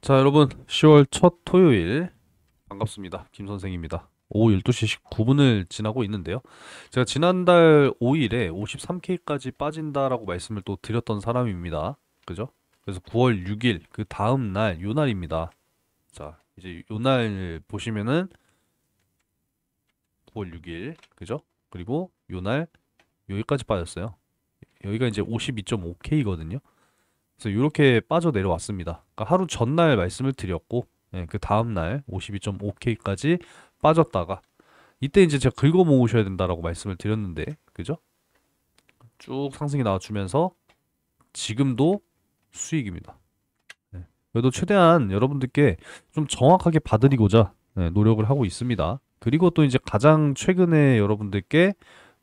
자, 여러분, 10월 첫 토요일 반갑습니다. 김 선생입니다. 오후 12시 19분을 지나고 있는데요. 제가 지난달 5일에 53K까지 빠진다라고 말씀을 또 드렸던 사람입니다. 그죠? 그래서 9월 6일 그 다음 날 요 날입니다. 자, 이제 요 날 보시면은 9월 6일, 그죠? 그리고 요 날 여기까지 빠졌어요. 여기가 이제 52.5K거든요. 그래서 이렇게 빠져 내려왔습니다. 그러니까 하루 전날 말씀을 드렸고, 예, 그 다음날 52.5K까지 빠졌다가, 이때 이제 제가 긁어 모으셔야 된다라고 말씀을 드렸는데, 그죠? 쭉 상승이 나와주면서 지금도 수익입니다. 예. 그래도 최대한 여러분들께 좀 정확하게 봐드리고자 노력을 하고 있습니다. 그리고 또 이제 가장 최근에 여러분들께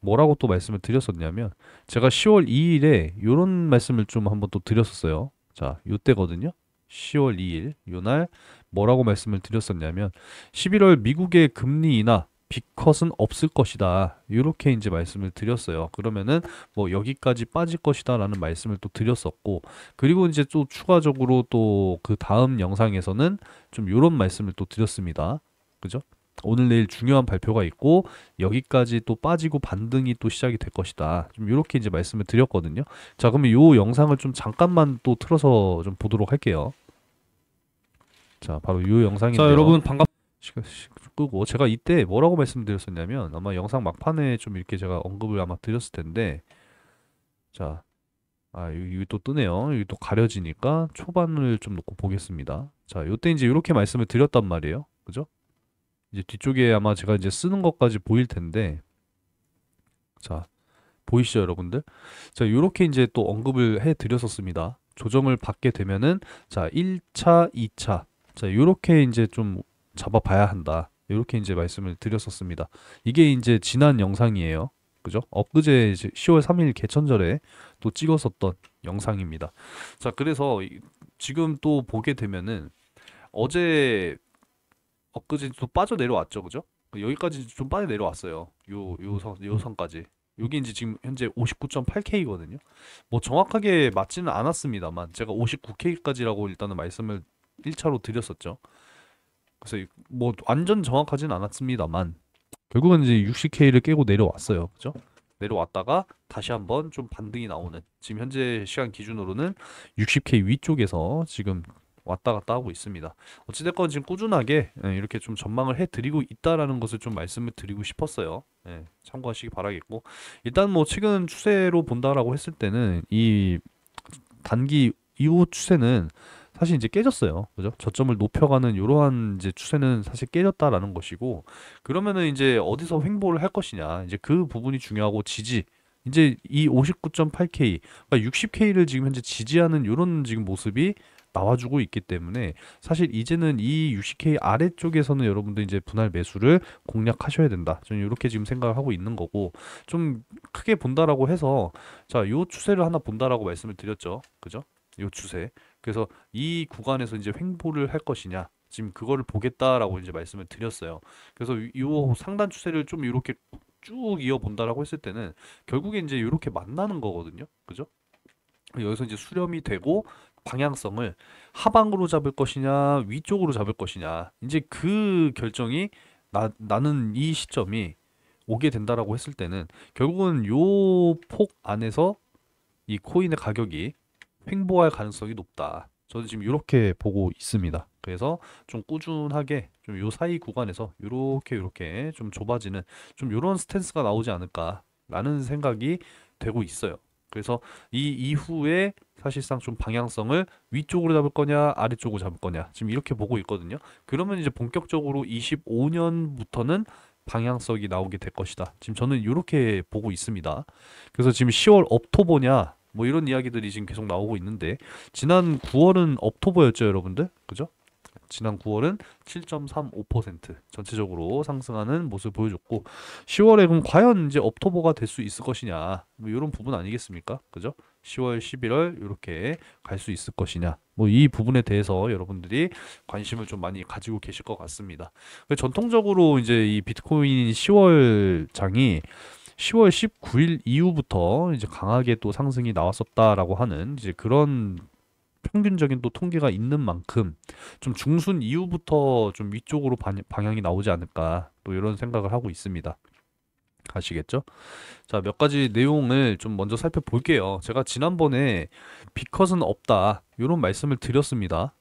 뭐라고 또 말씀을 드렸었냐면 제가 10월 2일에 요런 말씀을 좀 한번 또 드렸었어요. 자, 요때거든요. 10월 2일 요날 뭐라고 말씀을 드렸었냐면 11월 미국의 금리 인하 빅컷은 없을 것이다. 이렇게 이제 말씀을 드렸어요. 그러면은 뭐 여기까지 빠질 것이다라는 말씀을 또 드렸었고, 그리고 이제 또 추가적으로 또 그 다음 영상에서는 좀 요런 말씀을 또 드렸습니다. 그죠? 오늘 내일 중요한 발표가 있고 여기까지 또 빠지고 반등이 또 시작이 될 것이다. 좀 이렇게 이제 말씀을 드렸거든요. 자, 그러면 요 영상을 좀 잠깐만 또 틀어서 좀 보도록 할게요. 자, 바로 요 자, 영상인데요. 여러분 반갑. 끄고 제가 이때 뭐라고 말씀드렸었냐면 아마 영상 막판에 좀 이렇게 제가 언급을 아마 드렸을 텐데, 자, 여기 또 뜨네요. 여기 또 가려지니까 초반을 좀 놓고 보겠습니다. 자, 요때 이제 이렇게 말씀을 드렸단 말이에요. 그죠? 이제 뒤쪽에 아마 제가 이제 쓰는 것까지 보일 텐데, 자, 보이시죠, 여러분들? 자, 요렇게 이제 또 언급을 해 드렸었습니다. 조정을 받게 되면은, 자, 1차, 2차. 자, 요렇게 이제 좀 잡아봐야 한다. 요렇게 이제 말씀을 드렸었습니다. 이게 이제 지난 영상이에요. 그죠? 엊그제 이제 10월 3일 개천절에 또 찍었었던 영상입니다. 자, 그래서 지금 또 보게 되면은 어제 엊그제 또 빠져 내려왔죠, 그죠? 여기까지 좀 빠져 내려왔어요. 요 선까지. 여기 이제 지금 현재 59.8K거든요. 뭐 정확하게 맞지는 않았습니다만 제가 59K까지라고 일단은 말씀을 1차로 드렸었죠. 그래서 뭐 완전 정확하진 않았습니다만 결국은 이제 60K를 깨고 내려왔어요. 그죠? 내려왔다가 다시 한번 좀 반등이 나오는, 지금 현재 시간 기준으로는 60K 위쪽에서 지금 왔다 갔다 하고 있습니다. 어찌됐건 지금 꾸준하게 이렇게 좀 전망을 해드리고 있다라는 것을 좀 말씀을 드리고 싶었어요. 참고하시기 바라겠고, 일단 뭐 최근 추세로 본다라고 했을 때는 이 단기 이후 추세는 사실 이제 깨졌어요. 그죠? 저점을 높여가는 이러한 이제 추세는 사실 깨졌다라는 것이고, 그러면은 이제 어디서 횡보를 할 것이냐. 이제 그 부분이 중요하고, 지지. 이제 이 59.8K, 그러니까 60K를 지금 현재 지지하는 이런 지금 모습이 나와주고 있기 때문에 사실 이제는 이 60K 아래쪽에서는 여러분들 이제 분할 매수를 공략하셔야 된다. 저는 이렇게 지금 생각을 하고 있는 거고, 좀 크게 본다라고 해서 자, 요 추세를 하나 본다라고 말씀을 드렸죠. 그죠? 요 추세. 그래서 이 구간에서 이제 횡보를 할 것이냐. 지금 그거를 보겠다라고 이제 말씀을 드렸어요. 그래서 요 상단 추세를 좀 이렇게 쭉 이어 본다라고 했을 때는 결국에 이제 이렇게 만나는 거거든요. 그죠? 여기서 이제 수렴이 되고 방향성을 하방으로 잡을 것이냐, 위쪽으로 잡을 것이냐. 이제 그 결정이 나는 이 시점이 오게 된다라고 했을 때는 결국은 요 폭 안에서 이 코인의 가격이 횡보할 가능성이 높다. 저는 지금 이렇게 보고 있습니다. 그래서 좀 꾸준하게 좀 요 사이 구간에서 요렇게 좀 좁아지는 좀 요런 스탠스가 나오지 않을까라는 생각이 되고 있어요. 그래서 이 이후에 사실상 좀 방향성을 위쪽으로 잡을 거냐 아래쪽으로 잡을 거냐 지금 이렇게 보고 있거든요. 그러면 이제 본격적으로 25년부터는 방향성이 나오게 될 것이다. 지금 저는 이렇게 보고 있습니다. 그래서 지금 10월 업토보냐 뭐 이런 이야기들이 지금 계속 나오고 있는데, 지난 9월은 업토버였죠, 여러분들. 그죠? 지난 9월은 7.35% 전체적으로 상승하는 모습을 보여줬고, 10월에 그럼 과연 이제 업토버가 될 수 있을 것이냐, 뭐 이런 부분 아니겠습니까? 그죠? 10월, 11월 이렇게 갈 수 있을 것이냐, 뭐 이 부분에 대해서 여러분들이 관심을 좀 많이 가지고 계실 것 같습니다. 전통적으로 이제 이 비트코인 10월 장이 10월 19일 이후부터 이제 강하게 또 상승이 나왔었다라고 하는 이제 그런 평균적인 또 통계가 있는 만큼 좀 중순 이후부터 좀 위쪽으로 방향이 나오지 않을까 또 이런 생각을 하고 있습니다. 아시겠죠? 자, 몇 가지 내용을 좀 먼저 살펴볼게요. 제가 지난번에 비컷은 없다 이런 말씀을 드렸습니다.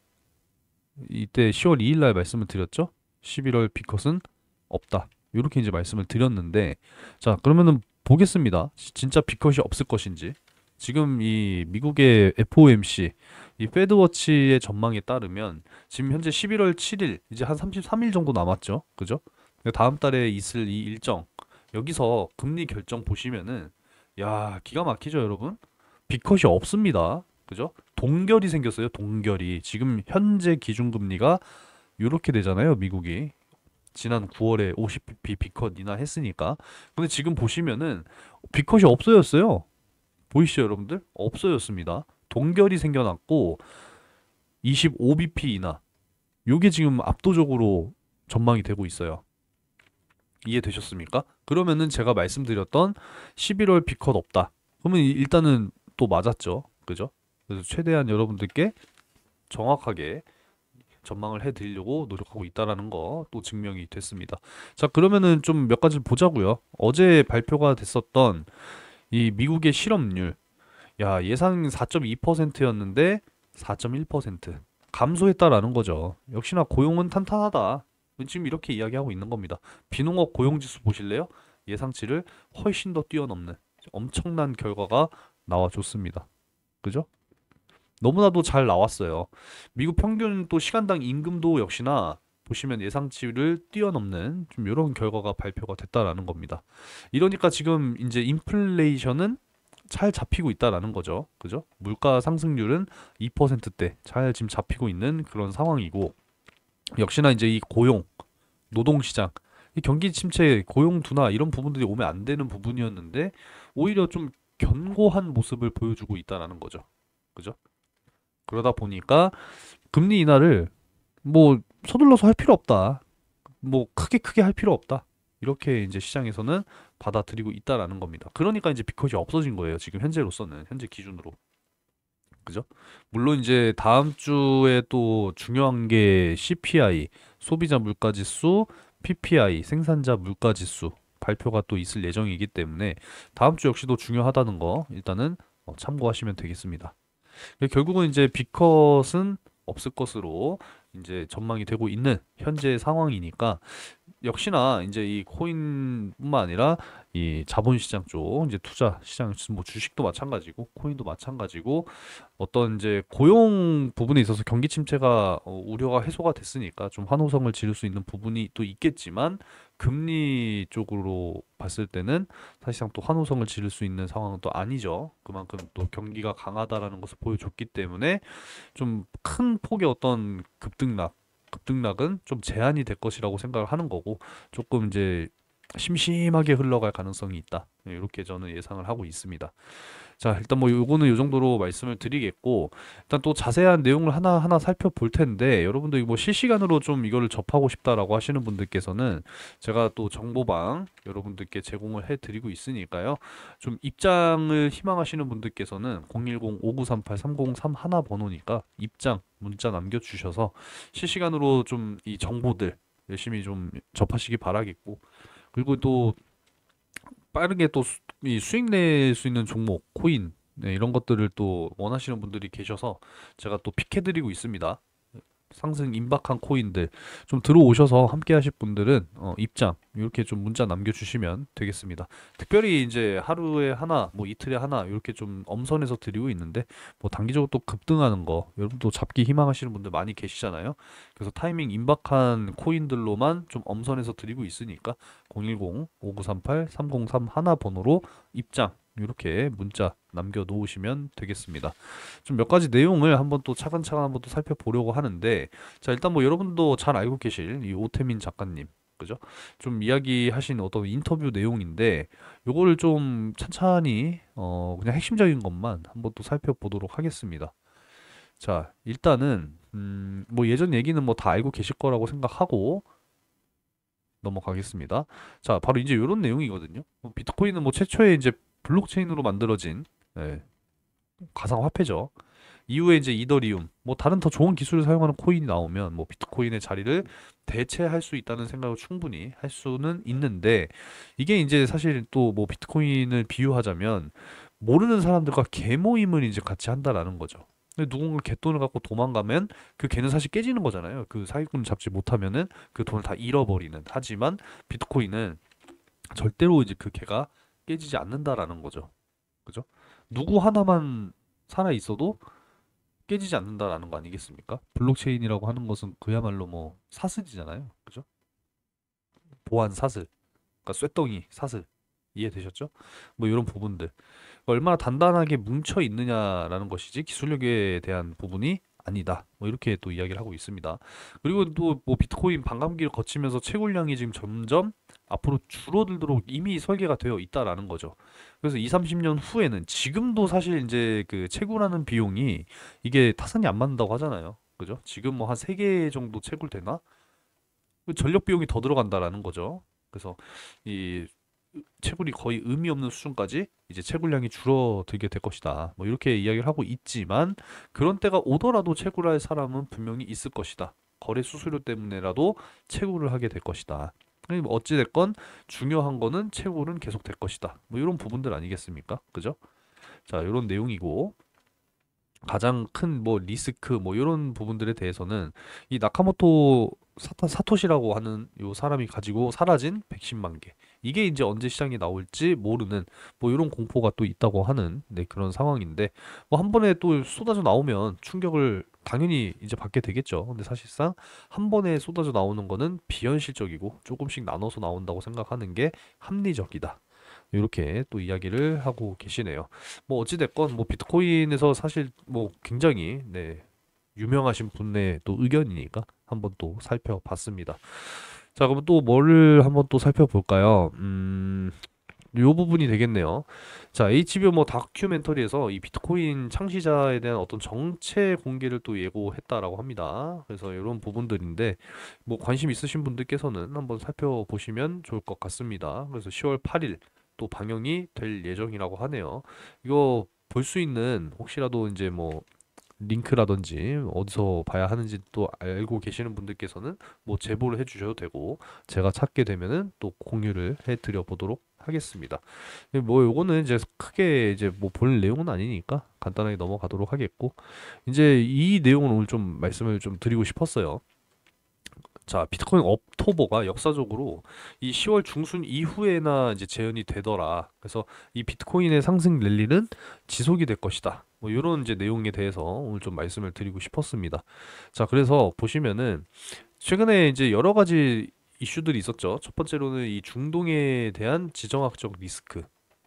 이때 10월 2일 날 말씀을 드렸죠? 11월 비컷은 없다. 이렇게 이제 말씀을 드렸는데, 자, 그러면은 보겠습니다. 진짜 비컷이 없을 것인지. 지금 이 미국의 FOMC, 이 페드워치의 전망에 따르면 지금 현재 11월 7일, 이제 한 33일 정도 남았죠. 그죠? 다음 달에 있을 이 일정, 여기서 금리 결정 보시면은, 야, 기가 막히죠, 여러분? 비컷이 없습니다. 그죠? 동결이 생겼어요. 동결이. 지금 현재 기준금리가 이렇게 되잖아요. 미국이. 지난 9월에 50bp 비컷 인하했으니까. 근데 지금 보시면은 비컷이 없어졌어요. 보이시죠, 여러분들? 없어졌습니다. 동결이 생겨났고 25bp 인하. 요게 지금 압도적으로 전망이 되고 있어요. 이해되셨습니까? 그러면은 제가 말씀드렸던 11월 비컷 없다. 그러면 일단은 또 맞았죠. 그죠? 그래서 최대한 여러분들께 정확하게 전망을 해드리려고 노력하고 있다라는 거 또 증명이 됐습니다. 자, 그러면은 좀 몇 가지 보자고요. 어제 발표가 됐었던 이 미국의 실업률, 야, 예상 4.2%였는데 4.1% 감소했다라는 거죠. 역시나 고용은 탄탄하다. 지금 이렇게 이야기하고 있는 겁니다. 비농업 고용지수 보실래요? 예상치를 훨씬 더 뛰어넘는 엄청난 결과가 나와줬습니다. 그죠? 너무나도 잘 나왔어요. 미국 평균 또 시간당 임금도 역시나 보시면 예상치를 뛰어넘는 좀 이런 결과가 발표가 됐다라는 겁니다. 이러니까 지금 이제 인플레이션은 잘 잡히고 있다라는 거죠. 그죠? 물가 상승률은 2%대 잘 지금 잡히고 있는 그런 상황이고, 역시나 이제 이 고용, 노동시장, 이 경기 침체, 고용 둔화 이런 부분들이 오면 안 되는 부분이었는데 오히려 좀 견고한 모습을 보여주고 있다라는 거죠. 그죠? 그러다 보니까 금리 인하를 뭐 서둘러서 할 필요 없다. 뭐 크게 할 필요 없다. 이렇게 이제 시장에서는 받아들이고 있다라는 겁니다. 그러니까 이제 비컷이 없어진 거예요. 지금 현재로서는 현재 기준으로. 그죠? 물론 이제 다음 주에 또 중요한 게 CPI, 소비자 물가지수, PPI, 생산자 물가지수 발표가 또 있을 예정이기 때문에 다음 주 역시도 중요하다는 거 일단은 참고하시면 되겠습니다. 결국은 이제 비컷은 없을 것으로 이제 전망이 되고 있는 현재 상황이니까, 역시나 이제 이 코인뿐만 아니라 이 자본시장 쪽 이제 투자 시장, 뭐 주식도 마찬가지고 코인도 마찬가지고 어떤 이제 고용 부분에 있어서 경기 침체가 우려가 해소가 됐으니까 좀 환호성을 지를 수 있는 부분이 또 있겠지만, 금리 쪽으로 봤을 때는 사실상 또 환호성을 지를 수 있는 상황은 또 아니죠. 그만큼 또 경기가 강하다라는 것을 보여줬기 때문에 좀 큰 폭의 어떤 급등락은 좀 제한이 될 것이라고 생각을 하는 거고, 조금 이제 심심하게 흘러갈 가능성이 있다. 이렇게 저는 예상을 하고 있습니다. 자, 일단 뭐 요거는 요 정도로 말씀을 드리겠고, 일단 또 자세한 내용을 하나하나 살펴볼 텐데, 여러분들 뭐 실시간으로 좀 이거를 접하고 싶다라고 하시는 분들께서는 제가 또 정보방 여러분들께 제공을 해드리고 있으니까요. 좀 입장을 희망하시는 분들께서는 010-5938-3031 번호니까 입장 문자 남겨주셔서 실시간으로 좀 이 정보들 열심히 좀 접하시기 바라겠고, 그리고 또 빠르게 또 이 수익 낼 수 있는 종목, 코인, 네, 이런 것들을 또 원하시는 분들이 계셔서 제가 또 픽해드리고 있습니다. 상승 임박한 코인들 좀 들어오셔서 함께 하실 분들은 입장 이렇게 좀 문자 남겨주시면 되겠습니다. 특별히 이제 하루에 하나, 뭐 이틀에 하나 이렇게 좀 엄선해서 드리고 있는데, 뭐 단기적으로 또 급등하는 거 여러분도 잡기 희망하시는 분들 많이 계시잖아요. 그래서 타이밍 임박한 코인들로만 좀 엄선해서 드리고 있으니까 010-5938-3031 번호로 입장 이렇게 문자 남겨 놓으시면 되겠습니다. 좀 몇 가지 내용을 한번 또 차근차근 한번 또 살펴보려고 하는데, 자, 일단 뭐 여러분도 잘 알고 계실 이 오태민 작가님, 그죠? 좀 이야기하신 어떤 인터뷰 내용인데, 요거를 좀 찬찬히 그냥 핵심적인 것만 한번 또 살펴보도록 하겠습니다. 자, 일단은 뭐 예전 얘기는 뭐 다 알고 계실 거라고 생각하고 넘어가겠습니다. 자, 바로 이제 이런 내용이거든요. 비트코인은 뭐 최초의 이제 블록체인으로 만들어진, 예, 가상화폐죠. 이후에 이제 이더리움, 뭐 다른 더 좋은 기술을 사용하는 코인이 나오면 뭐 비트코인의 자리를 대체할 수 있다는 생각을 충분히 할 수는 있는데, 이게 이제 사실 또 뭐 비트코인을 비유하자면 모르는 사람들과 개모임을 이제 같이 한다라는 거죠. 근데 누군가 갯돈을 갖고 도망가면 그 개는 사실 깨지는 거잖아요. 그 사기꾼을 잡지 못하면은 그 돈을 다 잃어버리는. 하지만 비트코인은 절대로 이제 그 개가 깨지지 않는다라는 거죠. 그죠? 누구 하나만 살아 있어도 깨지지 않는다라는 거 아니겠습니까? 블록체인이라고 하는 것은 그야말로 뭐 사슬이잖아요. 그죠? 보안 사슬, 그러니까 쇳덩이 사슬. 이해되셨죠? 뭐 이런 부분들. 얼마나 단단하게 뭉쳐 있느냐라는 것이지 기술력에 대한 부분이 아니다. 뭐 이렇게 또 이야기를 하고 있습니다. 그리고 또 뭐 비트코인 반감기를 거치면서 채굴량이 지금 점점 앞으로 줄어들도록 이미 설계가 되어 있다라는 거죠. 그래서 2, 30년 후에는 지금도 사실 이제 그 채굴하는 비용이 이게 타산이 안 맞는다고 하잖아요. 그죠? 지금 뭐 한 3개 정도 채굴되나? 그 전력 비용이 더 들어간다라는 거죠. 그래서 이 채굴이 거의 의미 없는 수준까지 이제 채굴량이 줄어들게 될 것이다. 뭐 이렇게 이야기를 하고 있지만 그런 때가 오더라도 채굴할 사람은 분명히 있을 것이다. 거래 수수료 때문에라도 채굴을 하게 될 것이다. 뭐 어찌됐건 중요한 거는 채굴은 계속 될 것이다. 뭐 이런 부분들 아니겠습니까? 그죠? 자, 이런 내용이고 가장 큰 뭐 리스크 뭐 이런 부분들에 대해서는 이 나카모토 사토시라고 하는 요 사람이 가지고 사라진 110만 개. 이게 이제 언제 시장에 나올지 모르는 뭐 이런 공포가 또 있다고 하는 네, 그런 상황인데 뭐 한 번에 또 쏟아져 나오면 충격을 당연히 이제 받게 되겠죠. 근데 사실상 한 번에 쏟아져 나오는 거는 비현실적이고 조금씩 나눠서 나온다고 생각하는 게 합리적이다. 이렇게 또 이야기를 하고 계시네요. 뭐 어찌됐건 뭐 비트코인에서 사실 뭐 굉장히 네 유명하신 분의 또 의견이니까 한번 또 살펴봤습니다. 자, 그럼 또 뭐를 한번 또 살펴볼까요? 요 부분이 되겠네요. 자, HBO 뭐 다큐멘터리에서 이 비트코인 창시자에 대한 어떤 정체 공개를 또 예고했다라고 합니다. 그래서 이런 부분들인데 뭐 관심 있으신 분들께서는 한번 살펴보시면 좋을 것 같습니다. 그래서 10월 8일 또 방영이 될 예정이라고 하네요. 이거 볼 수 있는 혹시라도 이제 뭐 링크라든지 어디서 봐야 하는지 또 알고 계시는 분들께서는 뭐 제보를 해주셔도 되고 제가 찾게 되면은 또 공유를 해드려 보도록 하겠습니다. 뭐 요거는 이제 크게 이제 뭐 볼 내용은 아니니까 간단하게 넘어가도록 하겠고 이제 이 내용을 오늘 좀 말씀을 좀 드리고 싶었어요. 자, 비트코인 업토버가 역사적으로 이 10월 중순 이후에나 이제 재현이 되더라. 그래서 이 비트코인의 상승 랠리는 지속이 될 것이다. 뭐 이런 이제 내용에 대해서 오늘 좀 말씀을 드리고 싶었습니다. 자, 그래서 보시면은 최근에 이제 여러 가지 이슈들이 있었죠. 첫 번째로는 이 중동에 대한 지정학적 리스크.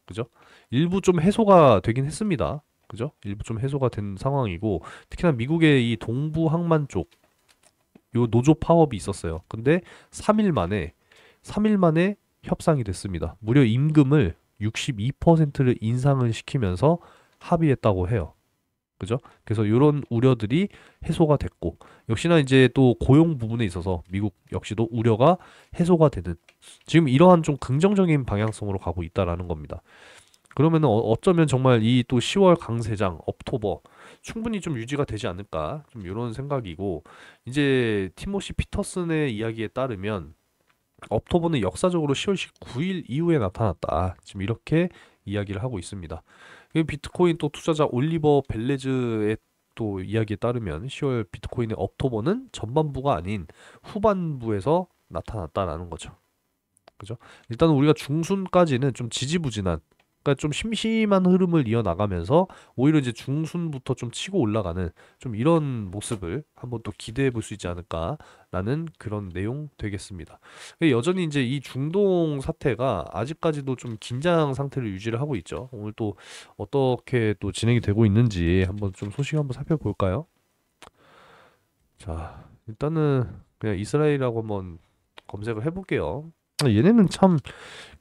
그죠? 일부 좀 해소가 되긴 했습니다. 그죠? 일부 좀 해소가 된 상황이고 특히나 미국의 이 동부 항만 쪽 요 노조 파업이 있었어요. 근데 3일 만에 3일 만에 협상이 됐습니다. 무려 임금을 62%를 인상을 시키면서 합의했다고 해요. 그죠? 그래서 이런 우려들이 해소가 됐고 역시나 이제 또 고용 부분에 있어서 미국 역시도 우려가 해소가 되는 지금 이러한 좀 긍정적인 방향성으로 가고 있다라는 겁니다. 그러면은 어쩌면 정말 이 또 10월 강세장, 업토버 충분히 좀 유지가 되지 않을까 좀 이런 생각이고 이제 티모시 피터슨의 이야기에 따르면 업토버는 역사적으로 10월 19일 이후에 나타났다. 지금 이렇게 이야기를 하고 있습니다. 이 비트코인 또 투자자 올리버 벨레즈의 또 이야기에 따르면 10월 비트코인의 업토버는 전반부가 아닌 후반부에서 나타났다라는 거죠. 그죠? 일단 우리가 중순까지는 좀 지지부진한 그러니까 좀 심심한 흐름을 이어나가면서 오히려 이제 중순부터 좀 치고 올라가는 좀 이런 모습을 한번 또 기대해 볼 수 있지 않을까라는 그런 내용 되겠습니다. 여전히 이제 이 중동 사태가 아직까지도 좀 긴장 상태를 유지를 하고 있죠. 오늘 또 어떻게 또 진행이 되고 있는지 한번 좀 소식 한번 살펴볼까요? 자, 일단은 그냥 이스라엘이라고 한번 검색을 해볼게요. 얘네는 참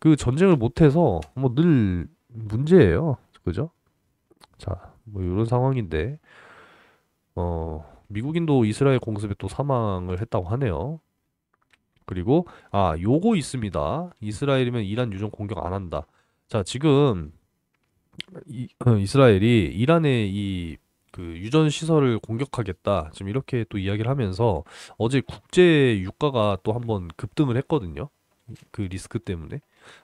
그 전쟁을 못해서 뭐 늘 문제예요. 그죠? 자, 뭐 이런 상황인데 미국인도 이스라엘 공습에 또 사망을 했다고 하네요. 그리고 요거 있습니다. 이스라엘이면 이란 유전 공격 안 한다. 자, 지금 이스라엘이 이란의 이 그 유전 시설을 공격하겠다. 지금 이렇게 또 이야기를 하면서 어제 국제 유가가 또 한번 급등을 했거든요. 그 리스크 때문에.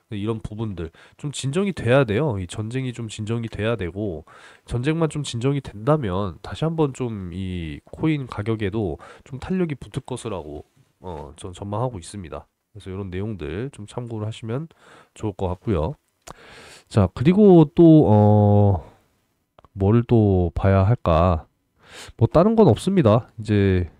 이런 부분들 좀 진정이 돼야 돼요. 이 전쟁이 좀 진정이 돼야 되고 전쟁만 좀 진정이 된다면 다시 한번 좀 이 코인 가격에도 좀 탄력이 붙을 것이라고 전 전망하고 있습니다. 그래서 이런 내용들 좀 참고를 하시면 좋을 것 같고요. 자, 그리고 또 뭐를 또 봐야 할까? 뭐 다른 건 없습니다. 이제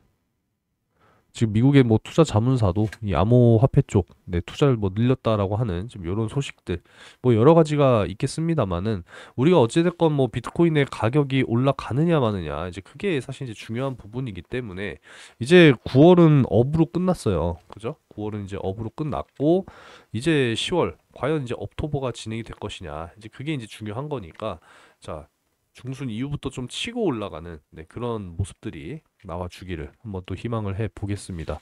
지금 미국의 뭐 투자 자문사도 이 암호화폐 쪽, 네, 투자를 뭐 늘렸다라고 하는 지금 이런 소식들, 뭐 여러 가지가 있겠습니다만은 우리가 어찌됐건 뭐 비트코인의 가격이 올라가느냐 마느냐, 이제 그게 사실 이제 중요한 부분이기 때문에 이제 9월은 업으로 끝났어요. 그죠? 9월은 이제 업으로 끝났고 이제 10월 과연 이제 업토버가 진행이 될 것이냐, 이제 그게 이제 중요한 거니까 자. 중순 이후부터 좀 치고 올라가는 네, 그런 모습들이 나와주기를 한번 또 희망을 해 보겠습니다.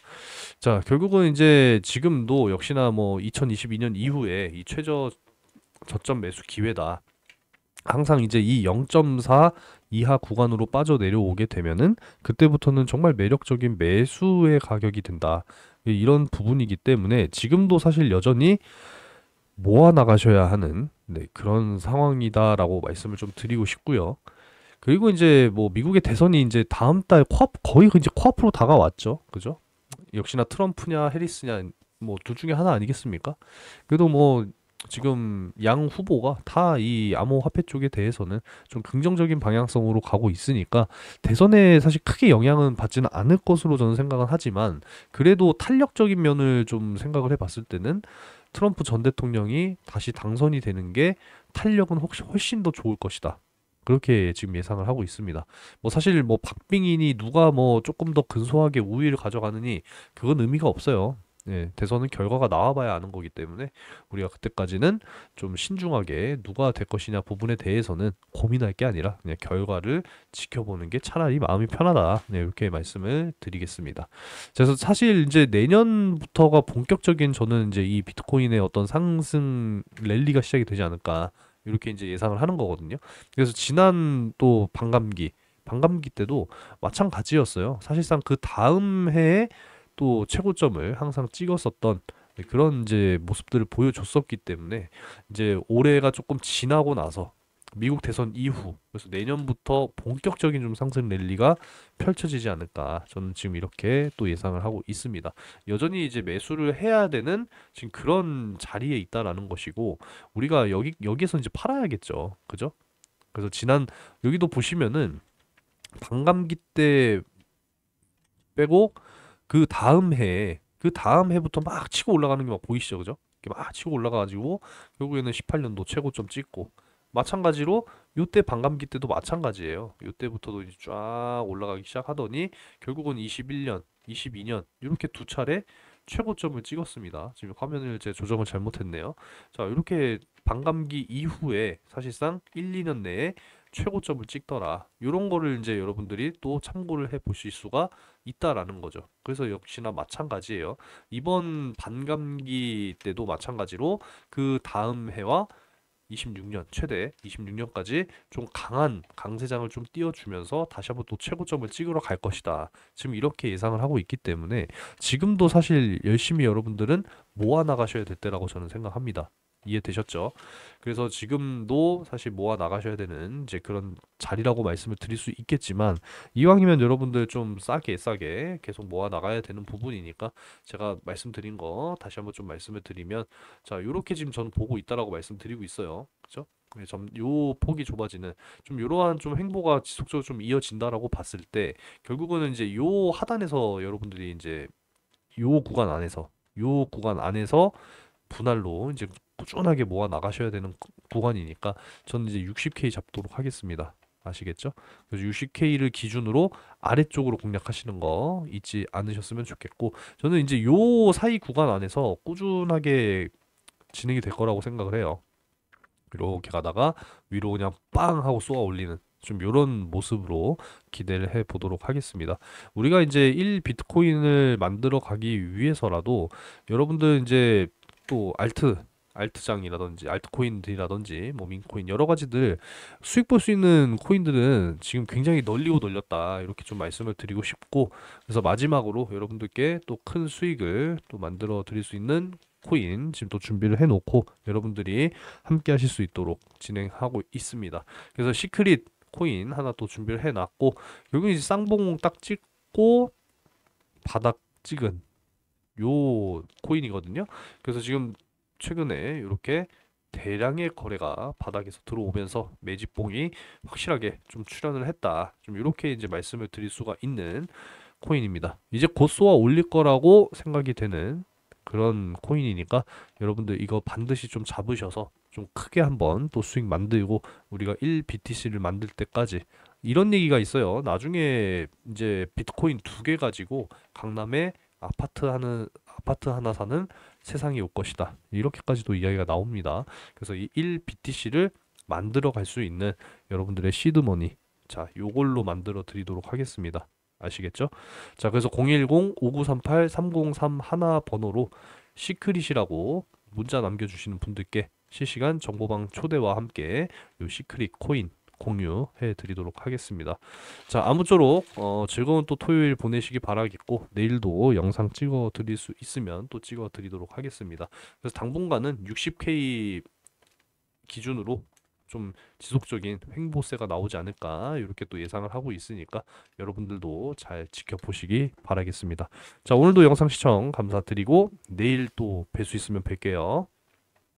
자, 결국은 이제 지금도 역시나 뭐 2022년 이후에 이 최저 저점 매수 기회다. 항상 이제 이 0.4 이하 구간으로 빠져내려오게 되면은 그때부터는 정말 매력적인 매수의 가격이 된다. 이런 부분이기 때문에 지금도 사실 여전히 모아 나가셔야 하는 네, 그런 상황이다라고 말씀을 좀 드리고 싶고요. 그리고 이제 뭐 미국의 대선이 이제 다음 달 거의 이제 코앞으로 다가왔죠. 그죠? 역시나 트럼프냐 해리스냐 뭐 둘 중에 하나 아니겠습니까? 그래도 뭐 지금 양 후보가 다 이 암호화폐 쪽에 대해서는 좀 긍정적인 방향성으로 가고 있으니까 대선에 사실 크게 영향은 받지는 않을 것으로 저는 생각은 하지만 그래도 탄력적인 면을 좀 생각을 해봤을 때는 트럼프 전 대통령이 다시 당선이 되는 게 탄력은 혹시 훨씬 더 좋을 것이다. 그렇게 지금 예상을 하고 있습니다. 뭐 사실 뭐 박빙이니 누가 뭐 조금 더 근소하게 우위를 가져가느니 그건 의미가 없어요. 예, 대선은 결과가 나와봐야 아는 거기 때문에 우리가 그때까지는 좀 신중하게 누가 될 것이냐 부분에 대해서는 고민할 게 아니라 그냥 결과를 지켜보는 게 차라리 마음이 편하다. 네, 이렇게 말씀을 드리겠습니다. 그래서 사실 이제 내년부터가 본격적인 저는 이제 이 비트코인의 어떤 상승 랠리가 시작이 되지 않을까 이렇게 이제 예상을 하는 거거든요. 그래서 지난 또 반감기 때도 마찬가지였어요. 사실상 그 다음 해에 또 최고점을 항상 찍었었던 그런 이제 모습들을 보여줬었기 때문에 이제 올해가 조금 지나고 나서 미국 대선 이후 그래서 내년부터 본격적인 좀 상승 랠리가 펼쳐지지 않을까 저는 지금 이렇게 또 예상을 하고 있습니다. 여전히 이제 매수를 해야 되는 지금 그런 자리에 있다라는 것이고 우리가 여기에서 이제 팔아야겠죠. 그죠? 그래서 여기도 보시면은 반감기 때 빼고 그 다음 해부터 막 치고 올라가는 게 막 보이시죠, 그죠? 이렇게 막 치고 올라가가지고 결국에는 18년도 최고점 찍고 마찬가지로 요때 반감기 때도 마찬가지예요. 요때부터도 이제 쫙 올라가기 시작하더니 결국은 21년, 22년 이렇게 두 차례 최고점을 찍었습니다. 지금 화면을 제 조정을 잘못했네요. 자, 이렇게 반감기 이후에 사실상 1, 2년 내에 최고점을 찍더라. 이런 거를 이제 여러분들이 또 참고를 해 보실 수가 있다라는 거죠. 그래서 역시나 마찬가지예요. 이번 반감기 때도 마찬가지로 그 다음 해와 26년 최대 26년까지 좀 강한 강세장을 좀 띄워주면서 다시 한번 또 최고점을 찍으러 갈 것이다. 지금 이렇게 예상을 하고 있기 때문에 지금도 사실 열심히 여러분들은 모아 나가셔야 될 때라고 저는 생각합니다. 이해되셨죠? 그래서 지금도 사실 모아 나가셔야 되는 이제 그런 자리라고 말씀을 드릴 수 있겠지만 이왕이면 여러분들 좀 싸게 계속 모아 나가야 되는 부분이니까 제가 말씀드린 거 다시 한번 좀 말씀을 드리면 자, 요렇게 지금 저는 보고 있다라고 말씀드리고 있어요. 그죠? 네, 요 폭이 좁아지는 좀 이러한 좀 행보가 지속적으로 좀 이어진다라고 봤을 때 결국은 이제 요 하단에서 여러분들이 이제 요 구간 안에서 분할로 이제 꾸준하게 모아 나가셔야 되는 구간이니까 저는 이제 60K 잡도록 하겠습니다. 아시겠죠? 그래서 60K를 기준으로 아래쪽으로 공략하시는 거 잊지 않으셨으면 좋겠고 저는 이제 요 사이 구간 안에서 꾸준하게 진행이 될 거라고 생각을 해요. 이렇게 가다가 위로 그냥 빵 하고 쏘아 올리는 좀 이런 모습으로 기대를 해 보도록 하겠습니다. 우리가 이제 1 비트코인을 만들어 가기 위해서라도 여러분들 이제 또 알트장이라든지 알트코인들이라든지 뭐 민코인 여러 가지들 수익 볼 수 있는 코인들은 지금 굉장히 널리고 널렸다 이렇게 좀 말씀을 드리고 싶고 그래서 마지막으로 여러분들께 또 큰 수익을 또 만들어 드릴 수 있는 코인 지금 또 준비를 해놓고 여러분들이 함께 하실 수 있도록 진행하고 있습니다. 그래서 시크릿 코인 하나 또 준비를 해놨고 결국 이제 쌍봉 딱 찍고 바닥 찍은 요 코인이거든요. 그래서 지금 최근에 이렇게 대량의 거래가 바닥에서 들어오면서 매집봉이 확실하게 좀 출현을 했다. 좀 이렇게 이제 말씀을 드릴 수가 있는 코인입니다. 이제 곧 쏘아 올릴 거라고 생각이 되는 그런 코인이니까 여러분들 이거 반드시 좀 잡으셔서 좀 크게 한번 또 수익 만들고 우리가 1BTC를 만들 때까지 이런 얘기가 있어요. 나중에 이제 비트코인 2개 가지고 강남에 아파트 하나 사는 세상이 올 것이다. 이렇게까지도 이야기가 나옵니다. 그래서 이 1BTC를 만들어 갈 수 있는 여러분들의 시드머니 자, 요걸로 만들어 드리도록 하겠습니다. 아시겠죠? 자, 그래서 010-5938-3031 번호로 시크릿이라고 문자 남겨주시는 분들께 실시간 정보방 초대와 함께 요 시크릿 코인 공유해 드리도록 하겠습니다. 자, 아무쪼록 즐거운 또 토요일 보내시기 바라겠고 내일도 영상 찍어 드릴 수 있으면 또 찍어 드리도록 하겠습니다. 그래서 당분간은 60K 기준으로 좀 지속적인 횡보세가 나오지 않을까 이렇게 또 예상을 하고 있으니까 여러분들도 잘 지켜보시기 바라겠습니다. 자, 오늘도 영상 시청 감사드리고 내일 또 뵐 수 있으면 뵐게요.